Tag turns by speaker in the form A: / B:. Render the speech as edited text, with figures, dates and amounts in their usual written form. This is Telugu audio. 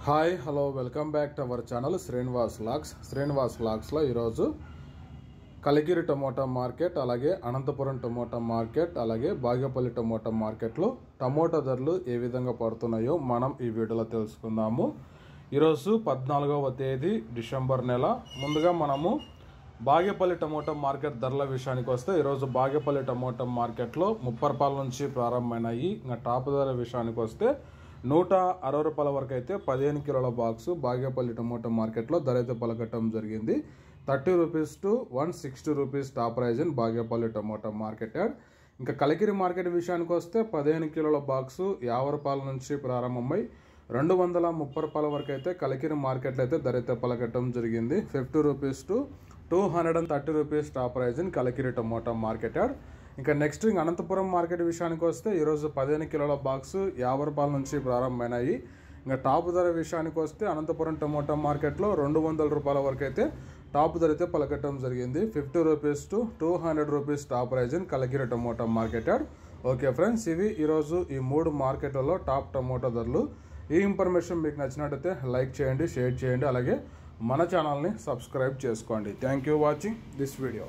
A: Hi hello welcome back to our channel Srinivas వ్లాగ్స్లో ఈరోజు కలికిరి టమోటా మార్కెట్, అలాగే అనంతపురం టమోటా మార్కెట్, అలాగే బాగేపల్లి టమోటా మార్కెట్లో టమోటా ధరలు ఏ విధంగా పడుతున్నాయో మనం ఈ వీడియోలో తెలుసుకుందాము. ఈరోజు 14వ తేదీ డిసెంబర్ నెల. ముందుగా మనము బాగేపల్లి టమోటా మార్కెట్ ధరల విషయానికి వస్తే ఈరోజు బాగేపల్లి టమోటా మార్కెట్లో 30 రూపాయల నుంచి ప్రారంభమైనాయి. ఇంకా టాప్ ధర విషయానికి వస్తే 160 రూపాయల వరకు అయితే 15 కిలోల బాక్స్ బాగేపల్లి టమోటా మార్కెట్లో ధర అయితే పలకటం జరిగింది. 30 rupees to 160 rupees top prize in Bagepalli tomato market yard. ఇంకా కలికిరి మార్కెట్ విషయానికి వస్తే 15 కిలోల బాక్సు 50 రూపాయల నుంచి ప్రారంభమై 230 రూపాయల వరకు అయితే కలికిరి మార్కెట్లో అయితే ధర అయితే పలకటం జరిగింది. 50 rupees to 230 rupees top prize in Kalikiri tomato market yard. ఇంకా నెక్స్ట్ అనంతపురం మార్కెట్ విషయానికి వస్తే ఈరోజు 15 కిలోల బాక్సు 50 రూపాయల నుంచి ప్రారంభమైనాయి. ఇంకా టాప్ ధర విషయానికి వస్తే అనంతపురం టమోటా మార్కెట్లో 200 రూపాయల వరకు అయితే టాప్ ధర అయితే పలకటం జరిగింది. 50 rupees to 200 rupees top prize in Kalikiri tomato market yard. Okay friends, ఇవి ఈరోజు ఈ 3 మార్కెట్లలో టాప్ టమోటా ధరలు. ఈ ఇన్ఫర్మేషన్ మీకు నచ్చినట్టయితే లైక్ చేయండి, షేర్ చేయండి, అలాగే మన ఛానల్ని సబ్స్క్రైబ్ చేసుకోండి. Thank you watching this video.